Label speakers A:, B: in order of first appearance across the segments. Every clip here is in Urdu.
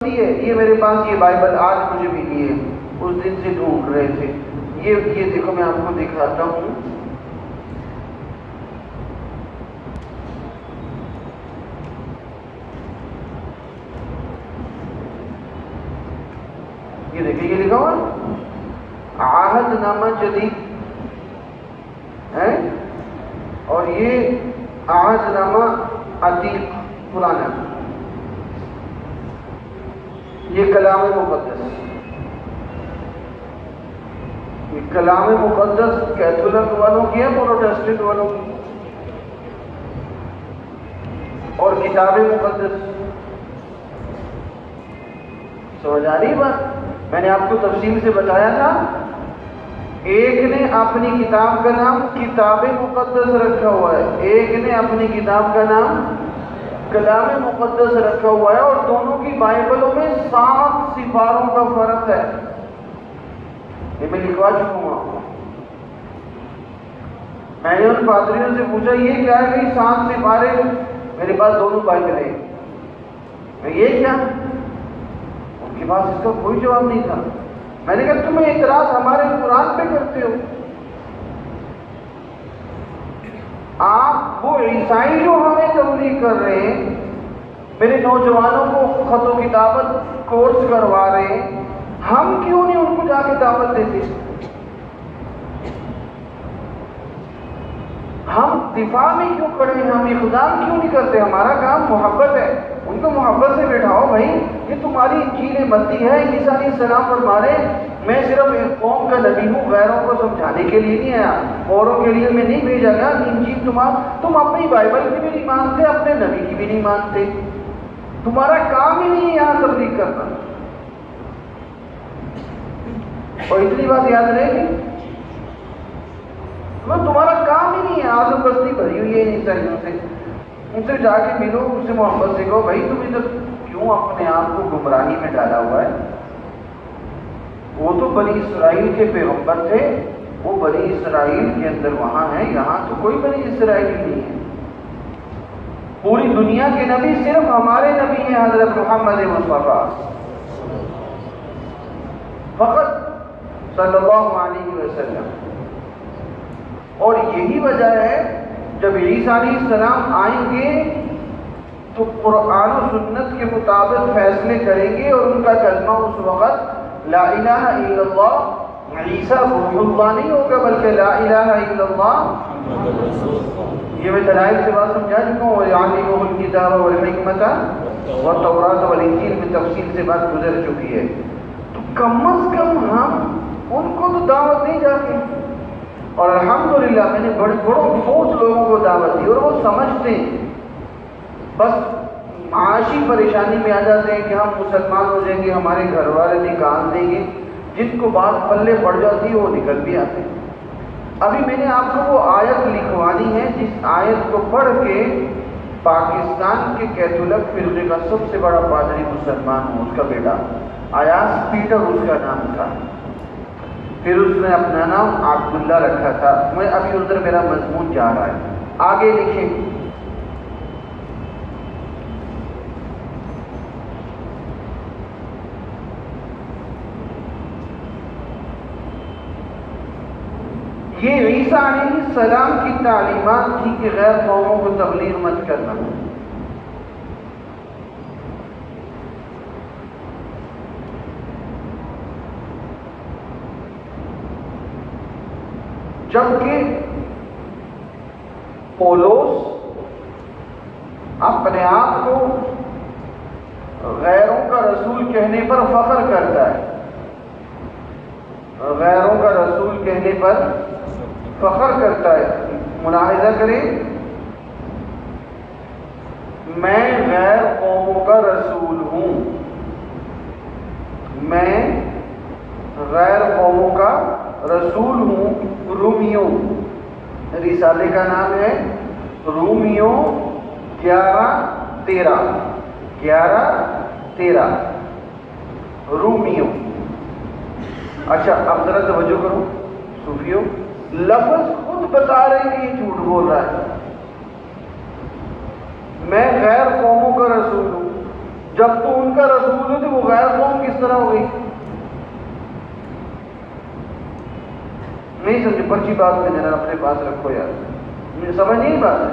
A: یہ میرے پاس یہ بائبل آج مجھے ملی ہے، اس دن سے ڈھونڈ رہے تھے۔ یہ دیکھو میں آپ کو دکھاتا ہوں۔ یہ دیکھیں، یہ لکھا ہوا عہد نامہ جدید ہے اور یہ عہد نامہ عتیق پرانا۔ یہ کلام مقدس، یہ کلام مقدس کیتھولک والوں کی ہے، پروٹسٹنٹ والوں کی، اور کتاب مقدس۔ سمجھ آ رہی بات؟ میں نے آپ کو تفصیل سے بتایا تھا، ایک نے اپنی کتاب کا نام کتاب مقدس رکھا ہوا ہے، ایک نے اپنی کتاب کا نام کلام مقدس رکھا ہوا ہے، اور دونوں کی بائبلوں میں 7 سپاروں کا فرق ہے۔ یہ میں لکھوا چکا ہوں آپ کو۔ میں نے ان پادریوں سے پوچھا یہ کیا ہے کہ 7 سپارے، میرے پاس دونوں بائبلیں ہیں، یہ کیا؟ ان کے پاس اس کا کوئی جواب نہیں تھا۔ میں نے کہا تمہیں اعتراض ہمارے قرآن پہ کرتے ہو؟ آپ وہ عیسائی جو ہمیں تبلیغ کر رہے ہیں، میرے نوجوانوں کو خط و کتابت کورس کروا رہے ہیں، ہم کیوں نہیں ان کو جا کے دعوت دیتے؟ ہم دفاع میں کیوں کھڑے ہیں؟ ہم اقدام کیوں نہیں کرتے؟ ہمارا کام محبت ہے، ان کو محبت سے بیٹھاؤ بھائی، یہ تمہاری انجیل متی ہے، عیسیٰ علیہ السلام فرما رہے میں صرف ایک قوم کا نبی ہوں، غیروں کو سمجھانے کے لیے نہیں آیا، اوروں کے لیے میں نہیں بھیجا گیا۔ انجیل تم اپنی بائبل کی بھی نہیں مانتے، اپنے نبی کی بھی نہیں مانتے، تمہارا کام ہی نہیں ہے یہاں تبلیغ کرنا۔ اور اتنی بات یاد رہے گی، تمہارا کام ہی نہیں ہے، آزم بستی بھری ہوئی ہے عیسائیوں سے، ان سے جا کے ملو، ان سے محبت سے کہو بھائی تم ادھر کیوں اپنے آپ کو گمراہی میں ڈالا ہوا ہے؟ وہ تو بنی اسرائیل کے پیغمبر تھے، وہ بنی اسرائیل کے اندر وہاں ہیں، یہاں تو کوئی بنی اسرائیل نہیں ہے۔ پوری دنیا کے نبی صرف ہمارے نبی ہیں، حضرت محمد مصطفیٰ فقط صلی اللہ علیہ وسلم۔ اور یہی وجہ ہے جب عیسیٰ علیہ السلام آئیں گے تو قرآن و سنت کے مطابق فیصلے کریں گے، اور ان کا کلمہ اس وقت لا الہ الا اللہ، عیسیٰ روح اللہ نہیں ہوگا بلکہ لا الہ الا اللہ۔ یہ میں دلائل سے بات سمجھا چکا ہوں، وَيُعَلِّمُهُ الْكِتَابَ وَالْحِكْمَةَ وَالتَّوْرَاةَ وَالْإِنجِيلَ میں تفصیل سے بات گزر چکی ہے۔ تو کم از کم ہم ان کو تو دعوت نہیں جاتے، اور الحمدللہ میں نے بہت لوگوں کو دعوت دی، اور وہ سمجھتے ہیں، بس معاشی پریشانی میں آ جاتے ہیں کہ ہم مسلمان ہو جائیں گے، ہمارے گھر والے نکال دیں گے، جن کو بات پلے پڑ جاتی ہے وہ نکل بھی آتے ہیں۔ ابھی میں نے آپ کو وہ آیت لکھوانی ہے جس آیت کو پڑھ کے پاکستان کے کیتھولک فرقے کا سب سے بڑا پادری مسلمان ہوں، اس کا بیٹا ایاز پیٹر اس کا نام تھا، پھر اس نے اپنا نام عبداللہ رکھا تھا۔ میں ابھی ادھر میرا مضمون جا رہا ہے، آگے لکھیں۔ یہ عیسیٰ علیہ السلام کی تعلیمات تھی کہ غیر قوموں کو تبلیغ مت کرنا، جبکہ پولس اپنے آپ کو غیروں کا رسول کہنے پر فخر کرتا ہے، غیروں کا رسول کہنے پر فخر کرتا ہے۔ ملاحظہ کریں، میں غیر قوموں کا رسول ہوں، میں غیر قوموں کا رسول ہوں۔ رومیوں، رسالے کا نام ہے رومیوں 11:13 رومیوں۔ اچھا اب ذرا توجہ کرو صوفیوں، لفظ خود بتا رہے ہیں کہ یہ جھوٹ بول رہا ہے۔ میں غیر قوموں کا رسول ہوں، جب تو ان کا رسول ہے تو وہ غیر قوم کس طرح ہو گئی؟ نہیں سمجھے؟ پرچی بات میں جناب اپنے پاس رکھو یار، مجھے سمجھ نہیں بات ہے۔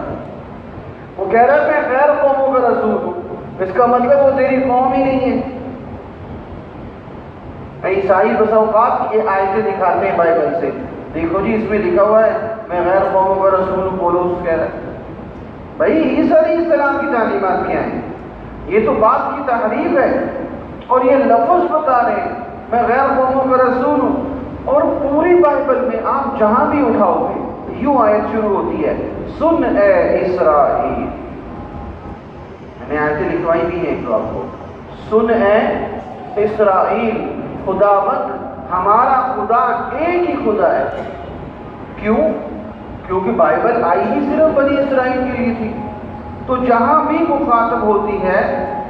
A: وہ کہہ رہا ہے میں غیر قوموں کا رسول ہوں، اس کا مطلب وہ تیری قوم ہی نہیں ہے۔ عیسائی بس اوقات یہ آیتیں دکھاتے ہیں بائبل سے، دیکھو جی اس میں لکھا ہوا ہے میں غیر قوموں کا رسول ہوں، پولس کہہ رہا ہے۔ بھائی عیسیٰ علیہ السلام کی تعلیمات کیا ہیں؟ یہ تو بات کی تحریف ہے، اور یہ لفظ بتا رہے ہیں میں غیر قوموں کا رسول ہوں۔ اور پوری بائبل میں آپ جہاں بھی اٹھاؤ گے یوں آیت شروع ہوتی ہے، سن اے اسرائیل۔ میں نے آیتیں لکھوائی بھی ہیں تو آپ کو، سن اے اسرائیل، خداوند ہمارا خدا ایک ہی خدا ہے۔ کیوں؟ کیونکہ بائبل آئی ہی صرف بنی اسرائیل کے لیے تھی، تو جہاں بھی مخاطب ہوتی ہے،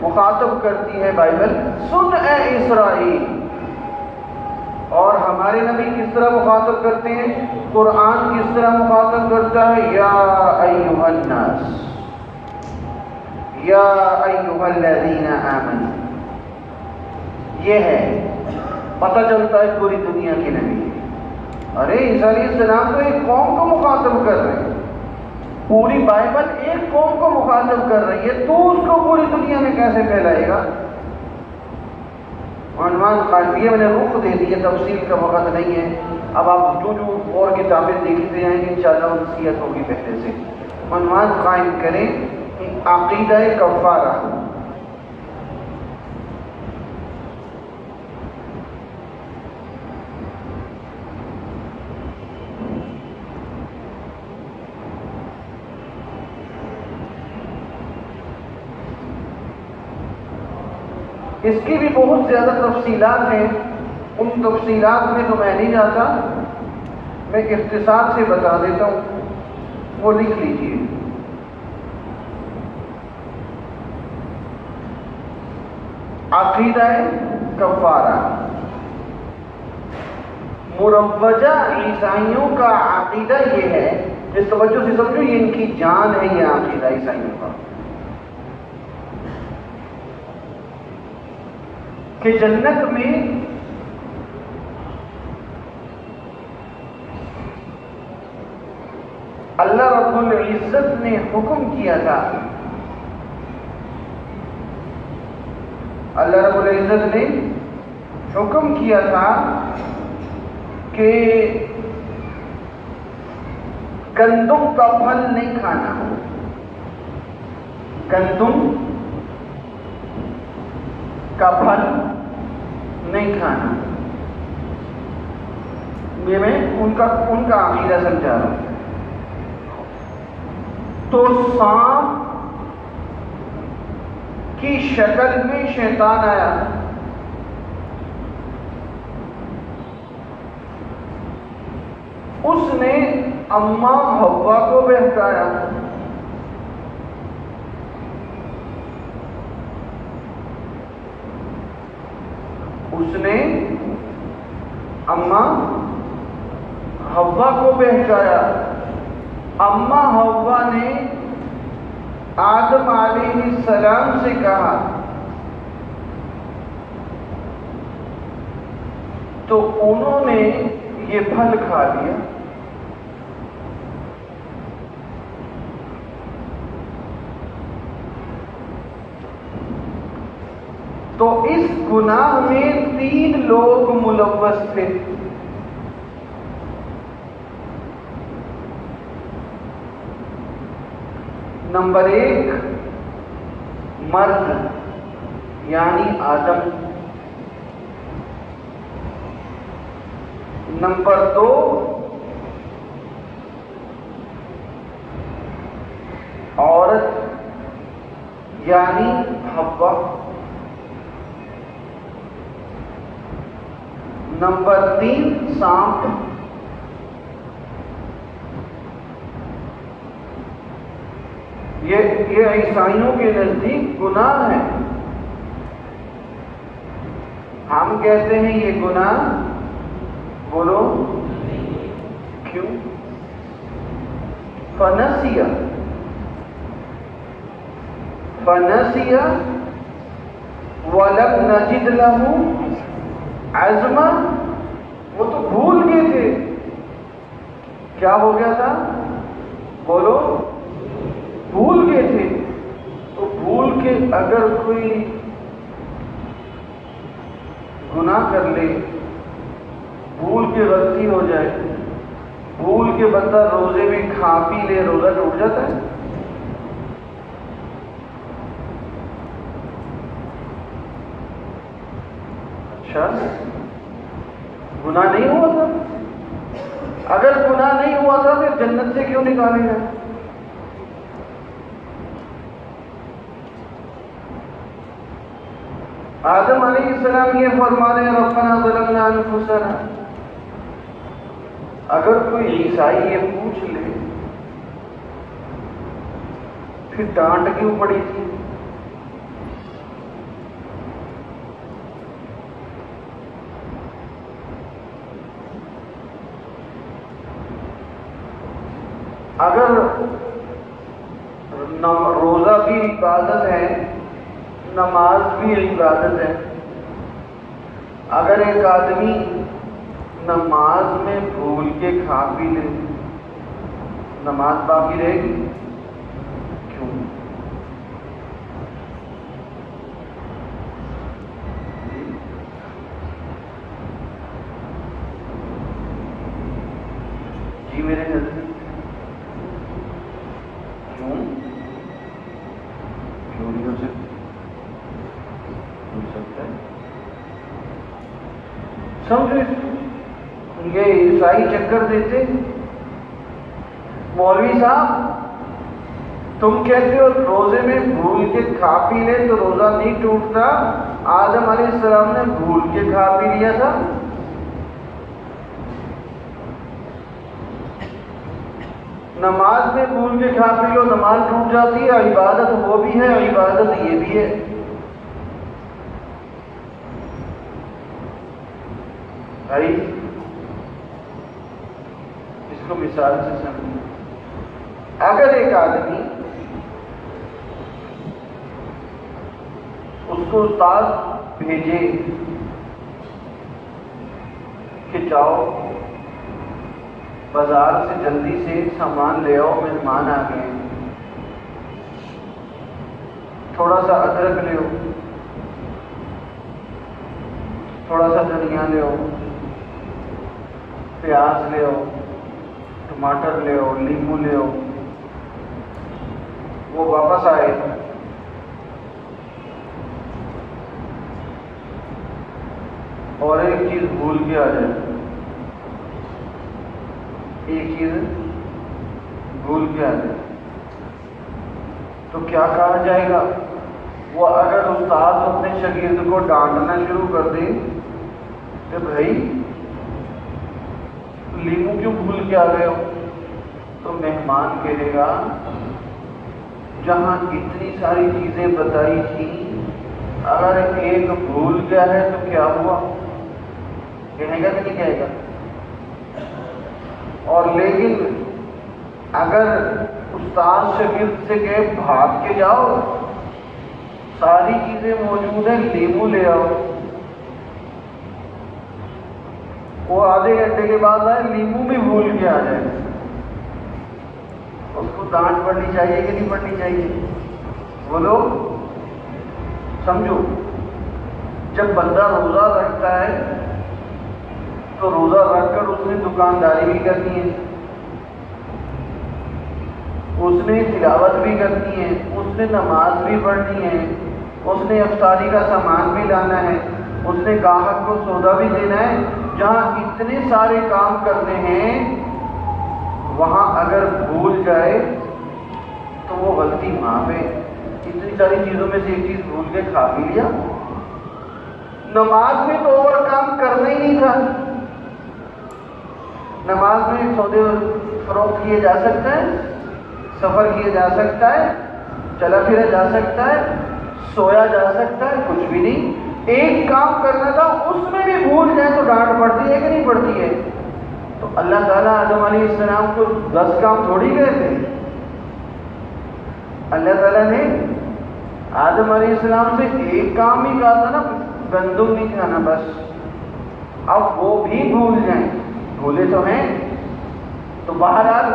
A: مخاطب کرتی ہے بائبل سن اے اسرائیل۔ اور ہمارے نبی کس طرح مخاطب کرتے ہیں؟ قرآن کس طرح مخاطب کرتا ہے؟ یا ایھا الناس، یا ایھا الذین آمنوا۔ یہ ہے، پتہ چلتا ہے پوری دنیا کے نبی۔ ارے عیسیٰ علیہ السلام تو ایک قوم کو مخاطب کر رہے ہیں، پوری بائبل ایک قوم کو مخاطب کر رہی ہے، تو اس کو پوری دنیا میں کیسے پھیلائے گا؟ عنوان قائم، یہ میں نے رخ دے دی ہے، تفصیل کا وقت نہیں ہے۔ اب آپ جو اور کتابیں دیکھتے جائیں گے انشاءاللہ نصیحت ہوگی پہلے سے۔ عنوان قائم کریں عقیدہ کفارہ۔ اس کی بھی بہت زیادہ تفصیلات ہیں، ان تفصیلات میں تو میں نہیں جاتا، میں اختصار سے بتا دیتا ہوں، وہ لکھ لیجیے۔ عقیدہ کفارہ، مروجہ عیسائیوں کا عقیدہ یہ ہے، اس توجہ سے سمجھو، یہ ان کی جان ہے، یہ عقیدہ عیسائیوں کا، کہ جنت میں اللہ رب العزت نے حکم کیا تھا، اللہ رب العزت نے حکم کیا تھا کہ گندم کا پھل نہیں کھانا، گندم کا پھل نہیں کھانا۔ یہ میں ان کا عقیدہ سمجھا رہا ہوں۔ تو سانپ کی شکل میں شیطان آیا، اس نے اماں حوا کو بہکایا، اس نے اماں حوا کو بہکایا۔ اماں حوا نے آدم علیہ السلام سے کہا، تو انہوں نے یہ پھل کھا لیا۔ تو اس گناہ میں 3 لوگ ملوث تھے۔ نمبر 1 مرد یعنی آدم، نمبر 2 عورت یعنی حوا، نمبر 3 سانپ۔ یہ عیسائیوں کے نزدیک گناہ ہے۔ ہم کہتے ہیں یہ گناہ، بولو کیوں؟ فنسیہ وَلَمْ نَجِدْ لَهُ عَزْمًا، وہ تو بھول گئے تھے. کیا ہو گیا تھا؟ بولو، بھول گئے تھے. تو بھول کے اگر کوئی گناہ کر لے، بھول کے غلطی ہو جائے، بھول کے بندہ روزے میں کھا پی لے، روزہ ٹوٹ جاتا ہے؟ اچھا، گناہ نہیں ہوا تھا؟ اگر گناہ نہیں ہوا تھا پھر جنت سے کیوں نکالے گئے؟ آدم علیہ السلام یہ فرما رہے ہیں ربنا ظلمنا انفسنا. اگر کوئی عیسائی یہ پوچھ لے پھر ڈانٹ کیوں پڑی تھی؟ اگر روزہ بھی عبادت ہے، نماز بھی عبادت ہے، اگر ایک آدمی نماز میں بھول کے کھا پی لے، نماز باقی رہے گی؟ کیوں؟ جی میرے نزدیک کیوں نہیں ہو سکتی؟ ہو سکتا ہے. سمجھو، یہ عیسائی چکر دیتے. مولوی صاحب تم کہتے ہو روزے میں بھول کے کھا پی لے تو روزہ نہیں ٹوٹتا. آدم علیہ السلام نے بھول کے کھا پی لیا تھا. نماز میں بھول کے کھا پی لو، نماز ٹوٹ جاتی ہے. عبادت وہ بھی ہے، عبادت یہ بھی ہے. بھائی اس کو مثال سے سمجھیں. اگر ایک آدمی، اس کو استاد بھیجے کہ جاؤ بازار سے جلدی سے سامان لے آؤ، مہمان آ گئے، تھوڑا سا ادرک لے آؤ، تھوڑا سا دھنیا لے آؤ، پیاز لے آؤ، ٹماٹر لے آؤ، لیمو لے آؤ. وہ واپس آئے اور ایک چیز بھول کے آ جائے، ایک چیز بھول کے آ جائے، تو کیا کہا جائے گا؟ وہ اگر استاد اپنے شاگرد کو ڈانٹنا شروع کر دے کہ بھائی لیمو کیوں بھول کے آ گئے ہو، تو مہمان کہے گا جہاں اتنی ساری چیزیں بتائی تھیں اگر ایک بھول گیا ہے تو کیا ہوا؟ کہے گا کہ نہیں کہے گا؟ اور لیکن اگر استاد شاگرد سے کہے بھاگ کے جاؤ، ساری چیزیں موجود ہیں، لیمو لے آؤ، وہ آدھے گھنٹے کے بعد آئے لیمو بھی بھول کے آ جائے، اس کو ڈانٹ پڑنی چاہیے کہ نہیں پڑنی چاہیے؟ بولو، سمجھو. جب بندہ روزہ رکھتا ہے تو روزہ رکھ کر اس نے دکانداری بھی کرنی ہے، اس نے تلاوت بھی کرنی ہے، اس نے نماز بھی پڑھنی ہے، اس نے افطاری کا سامان بھی لانا ہے، اس نے گاہک کو سودا بھی دینا ہے. جہاں اتنے سارے کام کرنے ہیں وہاں اگر بھول جائے تو وہ غلطی وہاں پہ. اتنی ساری چیزوں میں سے ایک چیز بھول کے کھا بھی لیا. نماز میں تو اور کام کرنا ہی نہیں تھا. نماز میں سودے فروخت کیے جا سکتا ہے، سفر کیے جا سکتا ہے، چلا پھرا جا سکتا ہے، سویا جا سکتا ہے، کچھ بھی نہیں. ایک کام کرنا تھا، اس میں بھی بھول جائے تو ڈانٹ پڑتی ہے کہ نہیں پڑتی ہے؟ تو اللہ تعالیٰ آدم علیہ السلام کو 10 کام تھوڑی گئے تھے. اللہ تعالیٰ نے آدم علیہ السلام سے ایک کام ہی کہا تھا نا، گندم نہیں کھانا بس، اب وہ بھی بھول جائیں، بھولے تو ہیں۔ تو بہرحال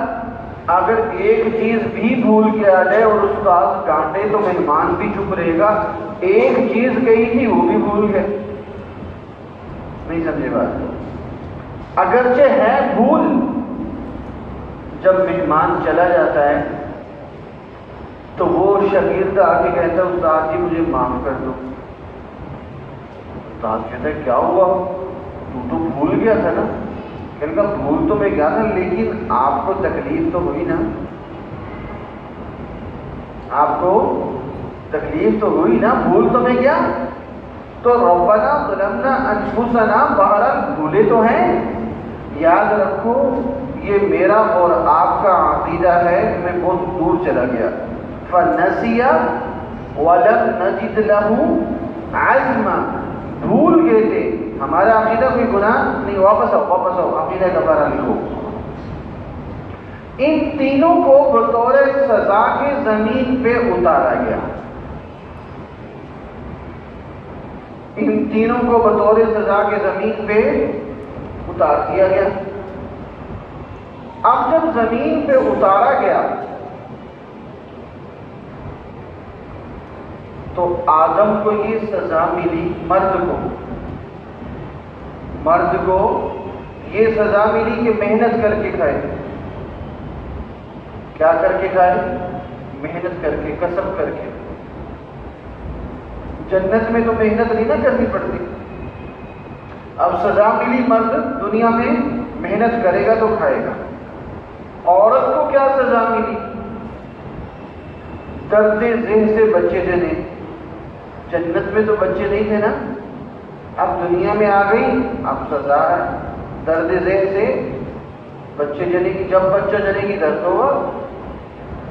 A: اگر ایک چیز بھی بھول کے آ جائے اور استاد ڈانٹے تو مہمان بھی چپ رہے گا، ایک چیز کہی تھی وہ بھی بھول گئے، نہیں سمجھے بات؟ اگرچہ ہے بھول، جب مہمان چلا جاتا ہے تو وہ شاگرد آ کے کہتا ہے استاد جی مجھے معاف کر دو۔ استاد کہتا ہے کیا ہوا، تو بھول گیا تھا نا؟ کہنے کا بھول تو میں گیا تھا لیکن آپ کو تکلیف تو ہوئی نا، آپ کو تکلیف تو ہوئی نا، بھول تو میں گیا۔ تو ربنا ظلمنا انفسنا، بہرحال بھولے تو ہیں۔ یاد رکھو یہ میرا اور آپ کا عقیدہ ہے، میں بہت دور چلا گیا۔ فنسي ولم نجد له عزما، بھول گئے تھے، ہمارا عقیدہ کوئی گناہ نہیں، واپس آؤ عقیدہ کفارہ لکھو۔ ان تینوں کو بطور سزا کے زمین پہ اتارا گیا، ان تینوں کو بطور سزا کے زمین پہ اتار دیا گیا۔ اب جب زمین پہ اتارا گیا تو آدم کو یہ سزا ملی، مرد کو یہ سزا ملی کہ محنت کر کے کھائے۔ کیا کر کے کھائے؟ محنت کر کے، کسب کر کے۔ جنت میں تو محنت نہیں نہ کرنی پڑتی۔ اب سزا ملی، مرد دنیا میں محنت کرے گا تو کھائے گا۔ عورت کو کیا سزا ملی؟ درد ذہن سے بچے جنے۔ جنت میں تو بچے نہیں تھے نا، اب دنیا میں آ گئی، اب سزا ہے، درد ذہن سے بچے جنے کی، جب بچہ جنے گی درد ہوگا۔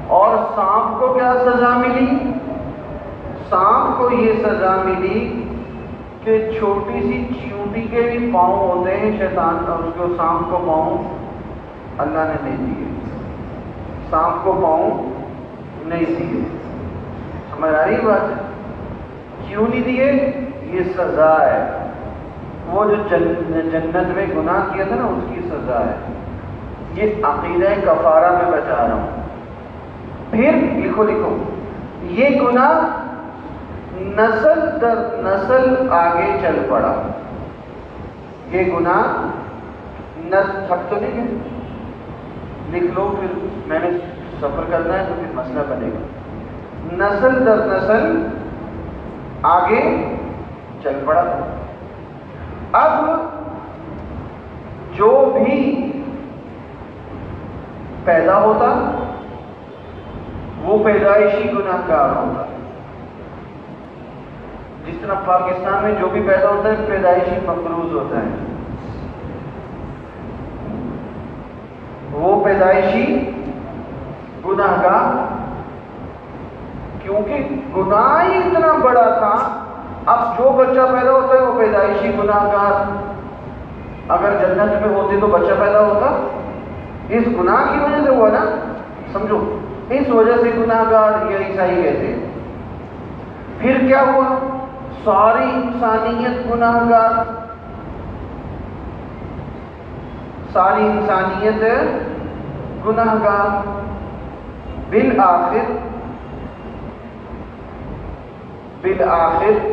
A: اور سانپ کو کیا سزا ملی؟ سانپ کو یہ سزا ملی کہ چھوٹی سی چیونٹی کے بھی پاؤں ہوتے ہیں، شیطان کا اس کو سانپ کو پاؤں اللہ نے نہیں دیے، سانپ کو پاؤں نہیں دیے۔ سمجھ آ رہی بات؟ کیوں نہیں دیے؟ یہ سزا ہے، وہ جو جنت میں گناہ کیا تھا نا اس کی سزا ہے۔ یہ عقیدہ کفارہ میں بتا رہا ہوں۔ پھر لکھو یہ گناہ نسل در نسل آگے چل پڑا، یہ گناہ تھک تو نہیں ہے، لکھ لو، پھر میں نے سفر کرنا ہے تو پھر مسئلہ بنے گا۔ نسل در نسل آگے چل پڑا۔ اب جو بھی پیدا ہوتا وہ پیدائشی گناہ گار ہوتا، جس طرح پاکستان میں جو بھی پیدا ہوتا ہے پیدائشی مقروض ہوتا ہے، وہ پیدائشی گناہ گار، کیونکہ گناہ ہی اتنا بڑا تھا۔ اب جو بچہ پیدا ہوتا ہے وہ پیدائشی گناہ گار، اگر جنت میں ہوتے تو بچہ پیدا ہوتا، اس گناہ کی وجہ سے ہوا نا، سمجھو، اس وجہ سے گناہ گار یہ عیسائی کہتے ہیں۔ پھر کیا ہوا؟ ساری انسانیت گناہ گار، ساری انسانیت گناہ گار۔ بالآخر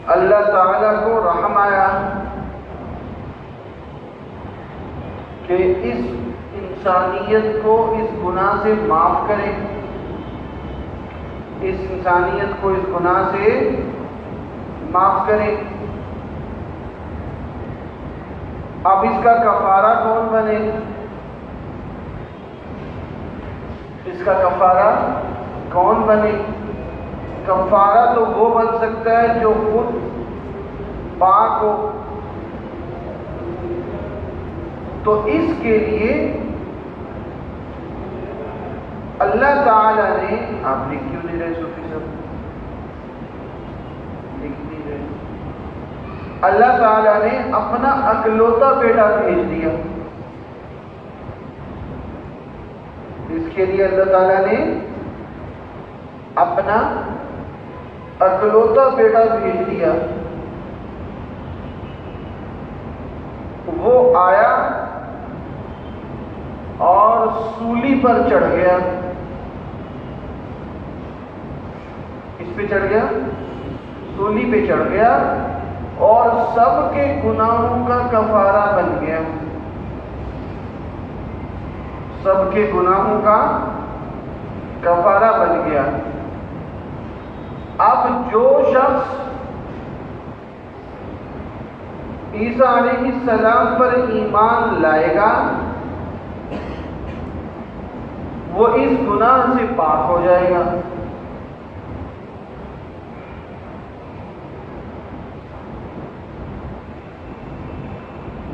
A: اللہ تعالیٰ کو رحم آیا کہ اس انسانیت کو اس گناہ سے معاف کرے، اس انسانیت کو اس گناہ سے معاف کرے۔ اب اس کا کفارہ کون بنے؟ اس کا کفارہ کون بنے؟ کفارہ تو وہ بن سکتا ہے جو خود پاک ہو۔ تو اس کے لیے اللہ تعالی نے، آپ لکھ کیوں نہیں رہے صوفی صاحب؟ لکھ نہیں رہے۔ اللہ تعالی نے اپنا اکلوتا بیٹا بھیج دیا۔ اس کے لیے اللہ تعالی نے اپنا اکلوتا بیٹا بھیج دیا. وہ آیا اور سولی پر چڑھ گیا. کس پہ چڑھ گیا؟ سولی پہ چڑھ گیا اور سب کے گناہوں کا کفارہ بن گیا. سب کے گناہوں کا کفارہ بن گیا. اب جو شخص عیسیٰ علیہ السلام پر ایمان لائے گا وہ اس گناہ سے پاک ہو جائے گا.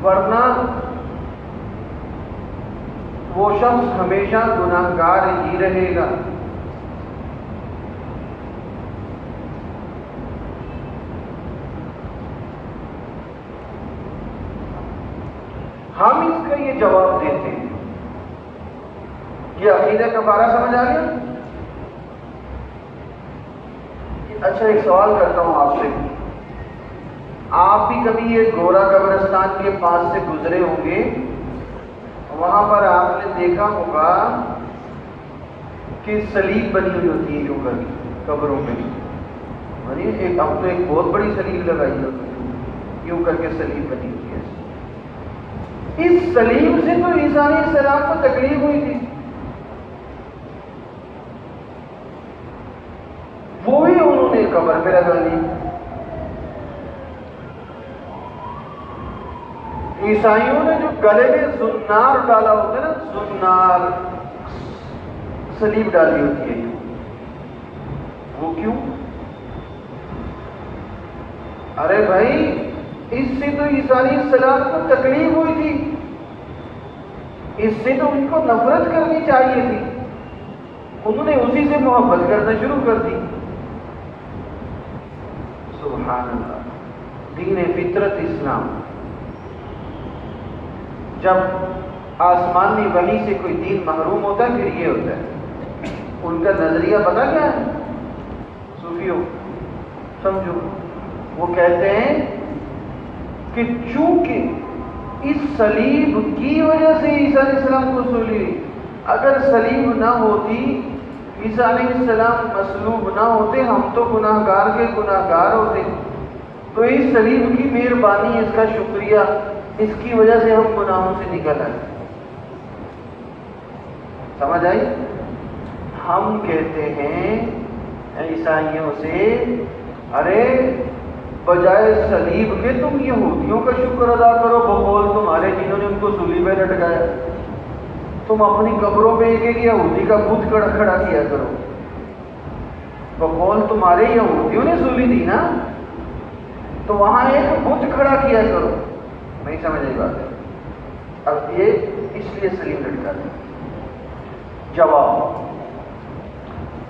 A: ورنہ وہ شخص ہمیشہ گناہگار ہی رہے گا. ہم اس کا یہ جواب دیتے ہیں. یہ عقیدہ کفارہ سمجھ آ گیا؟ اچھا ایک سوال کرتا ہوں آپ سے. آپ بھی کبھی یہ گورا قبرستان کے پاس سے گزرے ہوں گے. وہاں پر آپ نے دیکھا ہوگا کہ صلیب بنی ہوئی ہوتی ہے یوں کر کے قبروں میں. ایک اب تو ایک بہت بڑی صلیب لگائی ہوتی ہے یوں کر کے صلیب بنی ہوئی ہے. اس صلیب سے تو عیسیٰ علیہ السلام کو تکلیف ہوئی تھی. وہی انہوں نے قبر پہ لگا لی. عیسائیوں نے جو گلے میں زنار ڈالا ہوتا ہے نا، زنار صلیب ڈالی ہوتی ہے، وہ کیوں؟ ارے بھائی اس سے تو عیسیٰ علیہ السلام کو تکلیف ہوئی تھی، اس سے تو ان کو نفرت کرنی چاہیے تھی. انہوں نے اسی سے محبت کرنا شروع کر دی. سبحان اللہ. دین فطرت اسلام. جب آسمانی وحی سے کوئی دین محروم ہوتا ہے پھر یہ ہوتا ہے. ان کا نظریہ پتہ کیا ہے صوفیوں؟ سمجھو، وہ کہتے ہیں کہ چونکہ اس صلیب کی وجہ سے عیسیٰ علیہ السلام کو سولی، اگر صلیب نہ ہوتی، عیسیٰ علیہ السلام مصلوب نہ ہوتے، ہم تو گناہگار کے گناہگار ہوتے. تو اس صلیب کی مہربانی، اس کا شکریہ، اس کی وجہ سے ہم گناہوں سے نکل آئے. سمجھ آئی؟ ہم کہتے ہیں عیسائیوں سے، ارے بجائے صلیب کے تم یہودیوں کا شکر ادا کرو بقول تمہارے جنہوں نے ان کو صلیب پہ لٹکایا. تم اپنی قبروں پہ ایک ایک یہودی کا بت کھڑا کیا کرو بقول تمہارے یہودیوں نے صلیب دی نا، تو وہاں ایک بت کھڑا کیا کرو. نہیں سمجھ آئی بات ہے؟ اب یہ اس لیے صلیب لٹکا دیں. جواب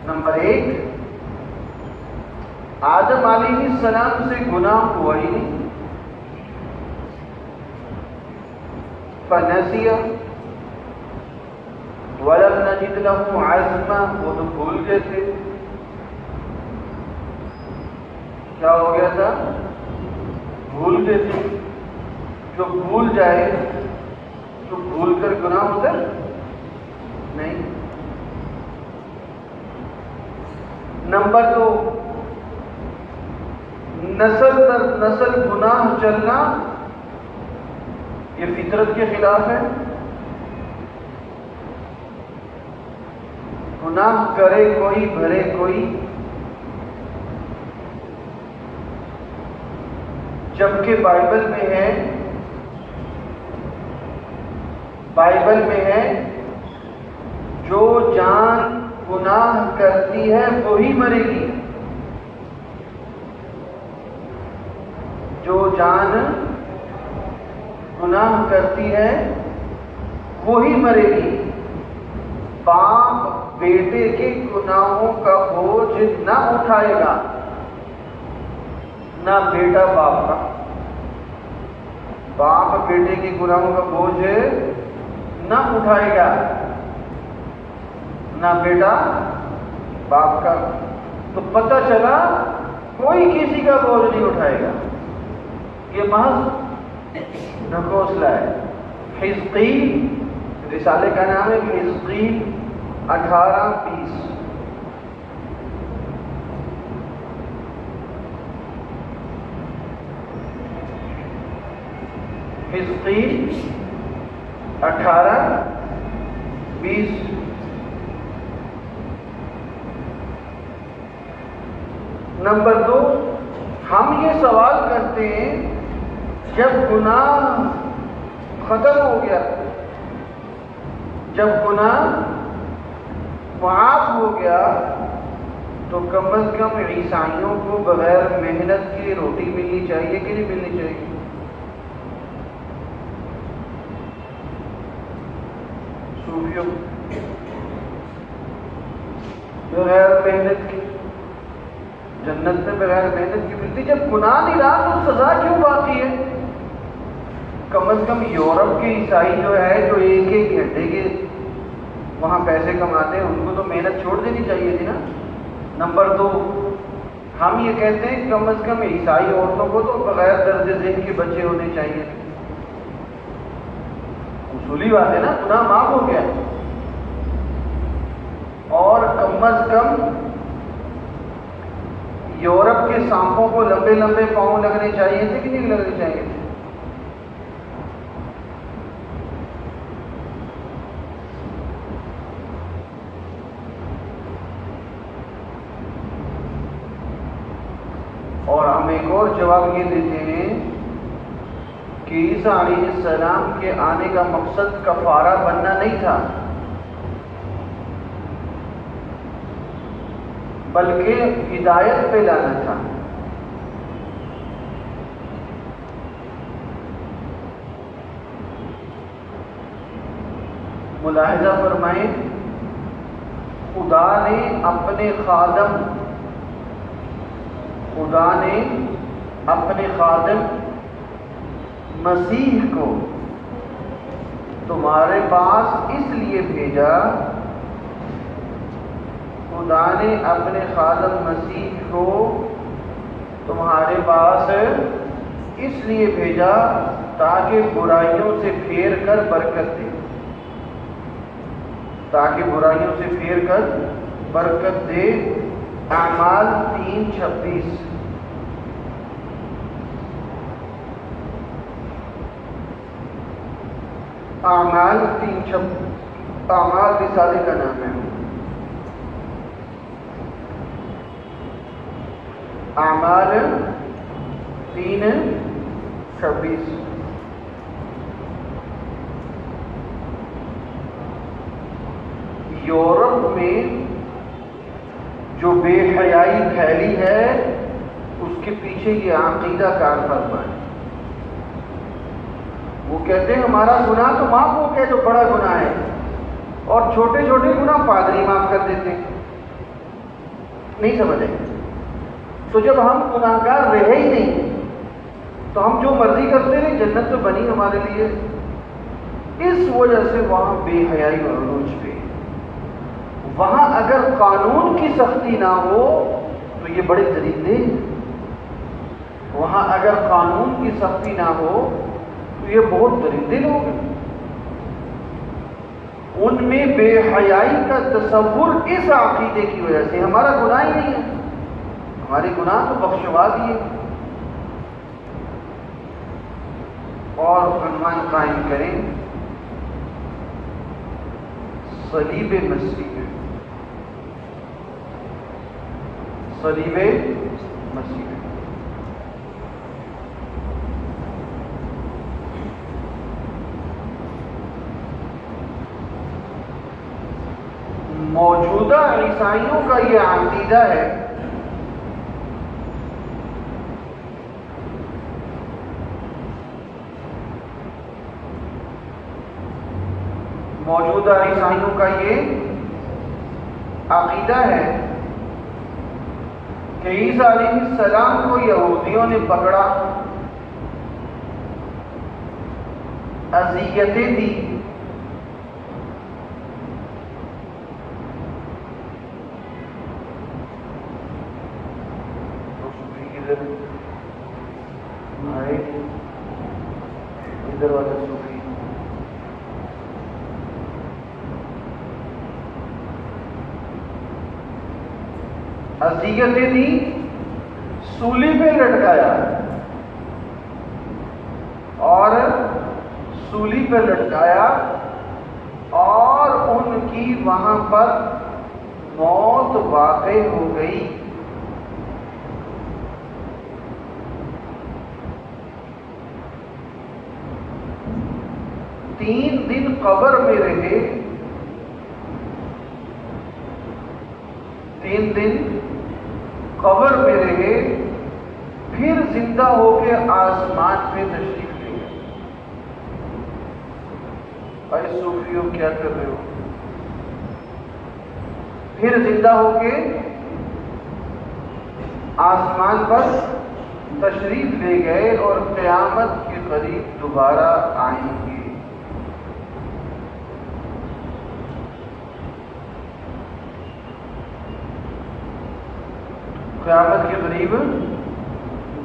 A: نمبر 1، آدم علیہ السلام سے گناہ ہوا ہی نہیں. فنسیہ ولم نجد له عزما، وہ تو بھول گئے تھے. کیا ہو گیا تھا؟ بھول گئے تھے. جو بھول جائے تو بھول کر گناہ ہوتا ہے؟ نہیں. نمبر 2، نسل در نسل گناہ چلنا یہ فطرت کے خلاف ہے. گناہ کرے کوئی بھرے کوئی، جبکہ بائبل میں ہے جو جان گناہ کرتی ہے وہی مرے گی. جو جان گناہ کرتی ہے وہی مرے گی. باپ بیٹے کے گناہوں کا بوجھ نہ اٹھائے گا، نہ بیٹا باپ کا. باپ بیٹے کے گناہوں کا بوجھ نہ اٹھائے گا، نہ بیٹا باپ کا، تو پتہ چلا کوئی کسی کا بوجھ نہیں اٹھائے گا، یہ محض ڈھکوسلا ہے۔ حزقیل، رسالے کا نام ہے حزقیل 18:20۔ حزقیل 18:20۔ نمبر 2، ہم یہ سوال کرتے ہیں جب گناہ ختم ہو گیا، جب گناہ معاف ہو گیا، تو کم از کم عیسائیوں کو بغیر محنت کی روٹی ملنی چاہیے کہ نہیں ملنی چاہیے؟ صوفیوں بغیر محنت کی جنت میں بغیر محنت کی ملتی، جب گناہ نہیں رہا تو سزا کیوں باقی ہے؟ کم از کم یورپ کے عیسائی جو ہے، جو ایک ایک گھنٹے کے وہاں پیسے کماتے ہیں، ان کو تو محنت چھوڑ دینی چاہیے تھی نا۔ نمبر 2، ہم یہ کہتے ہیں کم از کم عیسائی عورتوں کو تو بغیر درد ذہن کے بچے ہونے چاہیے۔ اصولی بات ہے نا، گناہ معاف ہو گیا، اور کم از کم یورپ کے سانپوں کو لمبے لمبے پاؤں لگنے چاہیے تھے کہ نہیں لگنے چاہیے تھے؟ اور ہم ایک اور جواب یہ دیتے ہیں کہ عیسیٰ علیہ السلام کے آنے کا مقصد کفارہ بننا نہیں تھا، بلکہ ہدایت پہ لانا تھا۔ ملاحظہ فرمائیں، خدا نے اپنے خادم مسیح کو تمہارے پاس اس لیے بھیجا، خدا نے اپنے خادم مسیح کو تمہارے پاس اس لیے بھیجا تاکہ برائیوں سے پھیر کر برکت دے، تاکہ برائیوں سے پھیر کر برکت دے۔ اعمال 3:26۔ اعمال 3:26 اعمال رسالے کا نام ہے۔ اعمال 3:26۔ یورپ میں جو بے حیائی پھیلی ہے، اس کے پیچھے یہ عقیدہ کار فرما ہے۔ وہ کہتے ہیں ہمارا گناہ تو معاف ہو گیا جو بڑا گناہ ہے، اور چھوٹے چھوٹے گناہ پادری معاف کر دیتے ہیں۔ نہیں سمجھے؟ تو جب ہم گناہ گار رہے ہی نہیں تو ہم جو مرضی کرتے رہے، جنت تو بنی ہمارے لیے۔ اس وجہ سے وہاں بے حیائی اور عروج پہ، وہاں اگر قانون کی سختی نہ ہو تو یہ بڑے درندے، وہاں اگر قانون کی سختی نہ ہو تو یہ بہت درندے لوگ ہیں۔ ان میں بے حیائی کا تصور اس عقیدے کی وجہ سے، ہمارا گناہ ہی نہیں ہے، ہمارے گناہ تو بخشوا دیے۔ اور عنوان قائم کریں، صلیب مسیح، صلیب مسیح۔ موجودہ عیسائیوں کا یہ عقیدہ ہے موجودہ عیسائیوں کا یہ عقیدہ ہے کہ عیسیٰ علیہ السلام کو یہودیوں نے پکڑا، اذیتیں دی، ادھر والا صوفی اذیتیں دی، سولی پہ لٹکایا اور سولی پہ لٹکایا اور ان کی وہاں پر موت واقع ہو گئی۔ تین دن قبر میں رہے، 3 دن قبر میں رہے، پھر زندہ ہو کے آسمان پہ تشریف لے گئے۔ اے صوفیوں کیا کر رہے ہو؟ پھر زندہ ہو کے آسمان پر تشریف لے گئے اور قیامت کے قریب دوبارہ آئیں گے۔ قیامت کے قریب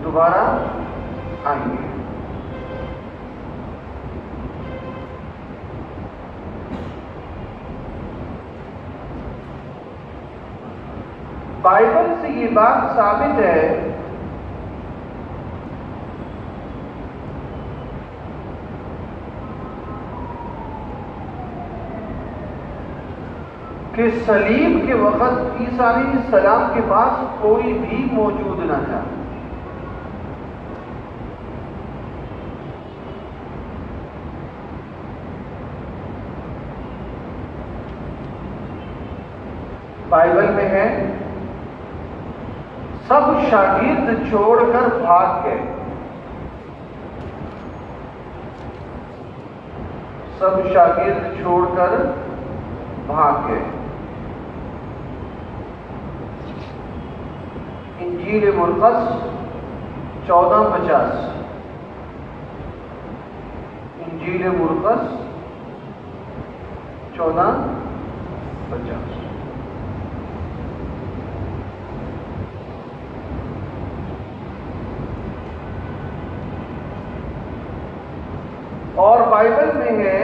A: دوبارہ آئیں گے۔ بائبل سے یہ بات ثابت ہے کہ صلیب کے وقت عیسیٰ علیہ السلام کے پاس کوئی بھی موجود نہ تھا۔ بائبل میں ہے سب شاگرد چھوڑ کر بھاگ گئے، سب شاگرد چھوڑ کر بھاگ گئے۔ انجیل مرقس 14:50، انجیل مرقس 14:50۔ اور بائبل میں ہے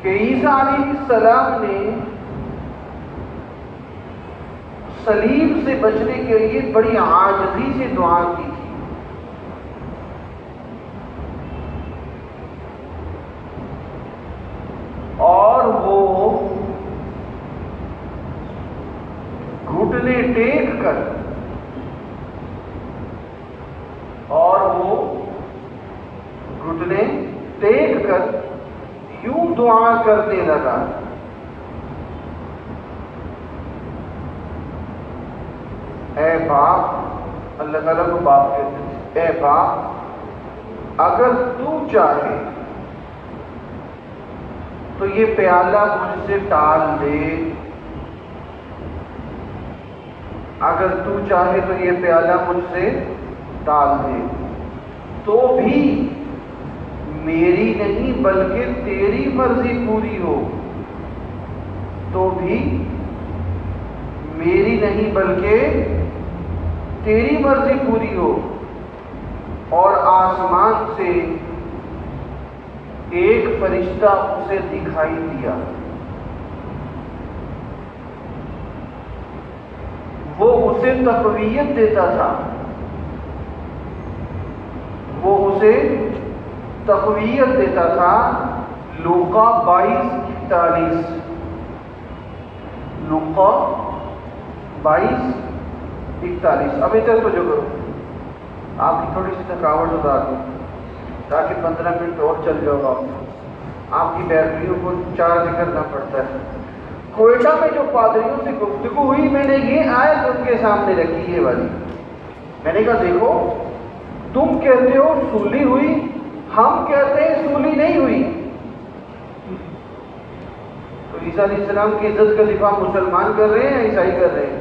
A: کہ عیسیٰ علیہ السلام نے صلیب سے بچنے کے لیے بڑی عاجزی سے دعا کی تھی۔ اور وہ گھٹنے ٹیک کر یوں دعا کرنے لگا، اے باپ، اللہ تعالیٰ کو باپ کہتے ہیں، اے باپ اگر تو چاہے تو یہ پیالہ مجھ سے ٹال دے، اگر تو چاہے تو یہ پیالہ مجھ سے ٹال دے، تو بھی میری نہیں بلکہ تیری مرضی پوری ہو، تو بھی میری نہیں بلکہ تیری مرضی پوری ہو۔ اور آسمان سے ایک فرشتہ اسے دکھائی دیا، وہ اسے تقویت دیتا تھا، وہ اسے تقویت دیتا تھا۔ لوقا 22:41، لوقا 22:41۔ اب ادھر تو جو کرو، آپ کی تھوڑی سی تھکاوٹ اتار دوں تاکہ 15 منٹ اور چل جاؤ، آپ کی بیٹریوں کو چارج کرنا پڑتا ہے۔ کوئٹہ میں جو پادریوں سے گفتگو ہوئی، میں نے یہ آیت ان کے سامنے رکھی، یہ والی۔ میں نے کہا دیکھو، تم کہتے ہو سولی ہوئی، ہم کہتے ہیں سولی نہیں ہوئی۔ تو عیسیٰ علیہ السلام کی عزت کا دفاع مسلمان کر رہے ہیں، عیسائی کر رہے ہیں؟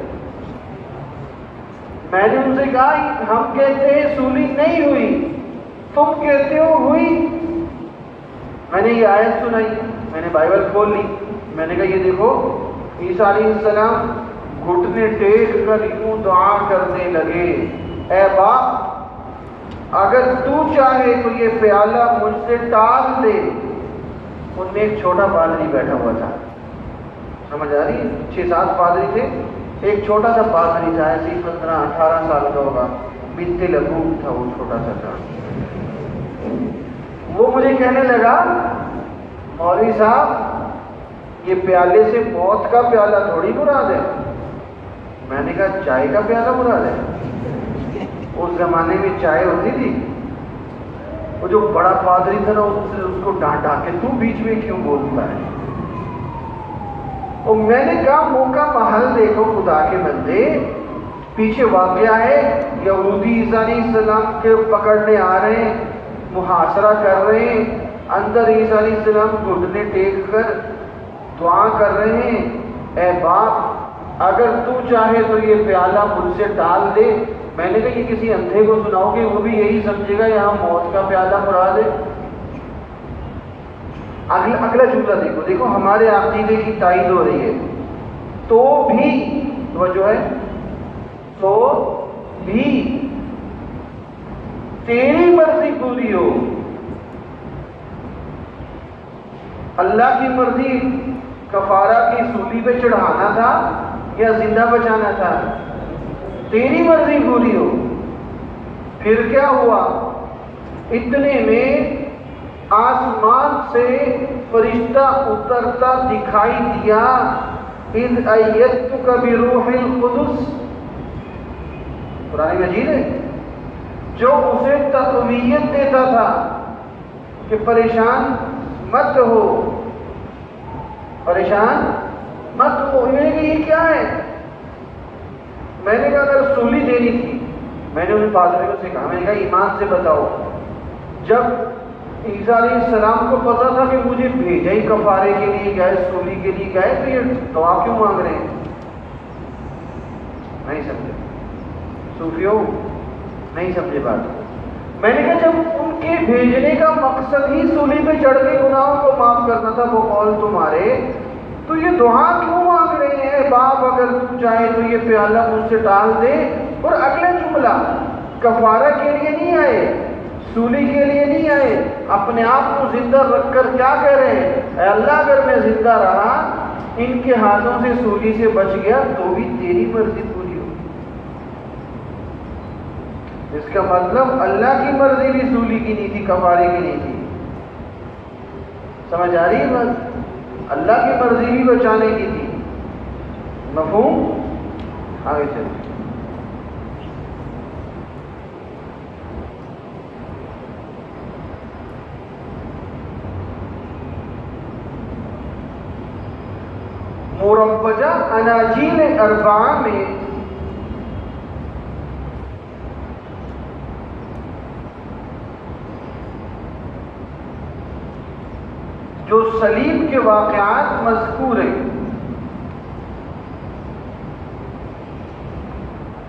A: میں نے ان سے کہا ہم کہتے ہیں سولی نہیں ہوئی، تم کہتے ہو ہوئی۔ میں نے یہ آیت سنائی، میں نے بائبل کھول لی، میں نے کہا یہ دیکھو، عیسیٰ علیہ السلام گھٹنے ٹیک کر یوں دعا کرنے لگے، اے باپ اگر تو چاہے تو یہ پیالہ مجھ سے ٹال دے. ان میں ایک چھوٹا پادری بیٹھا ہوا تھا, سمجھ آ رہی ہے؟ 6-7 پادری تھے, ایک چھوٹا سا پادری تھا, ایسے 15-18 سال کا ہوگا, بنت لبوب تھا وہ, چھوٹا سا تھا. وہ مجھے کہنے لگا مولوی صاحب یہ پیالے سے موت کا پیالہ تھوڑی مراد ہے. میں نے کہا چائے کا پیالہ مراد ہے. اس زمانے میں چائے ہوتی تھی. وہ جو بڑا پادری تھا نا, اس کو ڈانٹا کہ تو بیچ میں کیوں بولتا ہے. اور میں نے کہا موقع محل دیکھو خدا کے بندے, پیچھے واقعہ ہے یہودی عیسیٰ علیہ السلام کے پکڑنے آ رہے ہیں, محاصرہ کر رہے ہیں, اندر عیسیٰ علیہ السلام گھٹنے ٹیک کر دعا کر رہے ہیں, اے باپ اگر تو چاہے تو یہ پیالہ مجھ سے ٹال دے. میں نے کہا یہ کسی اندھے کو سناؤ گے وہ بھی یہی سمجھے گا یہاں موت کا پیالہ مراد ہے. اگلا جملہ دیکھو, دیکھو ہمارے عقیدے کی تائید ہو رہی ہے. تو بھی توجہ ہے, تو بھی تیری مرضی پوری ہو. اللہ کی مرضی کفارہ کی سولی پہ چڑھانا تھا یا زندہ بچانا تھا؟ تیری مرضی پوری ہو. پھر کیا ہوا؟ اتنے میں آسمان سے فرشتہ اترتا دکھائی دیا. اذ ایدتک بروح القدس, قرآن مجید ہے, جو اسے تقویت دیتا تھا کہ پریشان مت ہو, پریشان مت ہو. میں نے یہ کیا ہے؟ میں نے کہا اگر سولی دینی تھی, میں نے ان پادریوں سے کہا, میں نے کہا ایمان سے بتاؤ, جب عیسیٰ علیہ السلام کو پتا تھا کہ مجھے بھیجا ہی کفارے کے لیے گئے, سولی کے لیے گئے, تو یہ دعا کیوں مانگ رہے ہیں؟ نہیں سمجھے صوفیوں, نہیں سمجھے بات. میں نے کہا جب ان کے بھیجنے کا مقصد ہی سولی پہ چڑھ کے گناہوں کو معاف کرنا تھا, وہ قول تمہارے, تو یہ دعا کیوں مانگ رہے ہیں؟ باپ اگر تو چاہے تو یہ پیالہ مجھ سے ڈال دے. اور اگلا جملہ, کفارہ کے لیے نہیں آئے, سولی کے لیے نہیں آئے, اپنے آپ کو زندہ رکھ کر کیا کہہ رہے ہیں؟ اے اللہ اگر میں زندہ رہا, ان کے ہاتھوں سے سولی سے بچ گیا, تو بھی تیری مرضی پوری ہو. اس کا مطلب اللہ کی مرضی بھی سولی کی نہیں تھی, کفارے کی نہیں تھی. سمجھ آ رہی ہے بات؟ اللہ کی مرضی بھی بچانے کی تھی. مفہوم؟ آگے چلیں. مربجہ اناجیل اربعہ میں جو صلیب کے واقعات مذکور ہیں,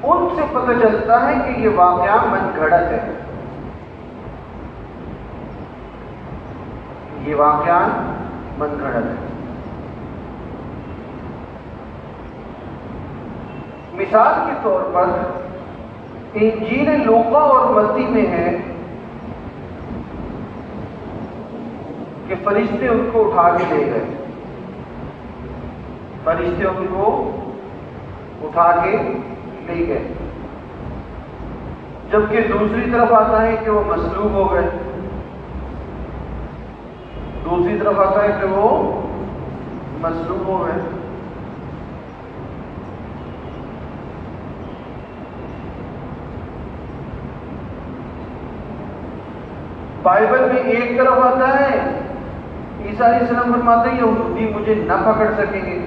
A: ان سے پتہ چلتا ہے کہ یہ واقعہ من گھڑت ہے. یہ واقعہ من گھڑت ہے. مثال کے طور پر انجیل لوقا اور متی میں ہے کہ فرشتے ان کو اٹھا کے لے گئے, فرشتے ان کو اٹھا کے لے گئے. جبکہ دوسری طرف آتا ہے کہ وہ مصلوب ہو گئے, دوسری طرف آتا ہے کہ وہ مصلوب ہو گئے. بائبل میں ایک طرف آتا ہے عیسیٰ علیہ السلام فرماتے ہیں یہودی مجھے نہ پکڑ سکیں گے,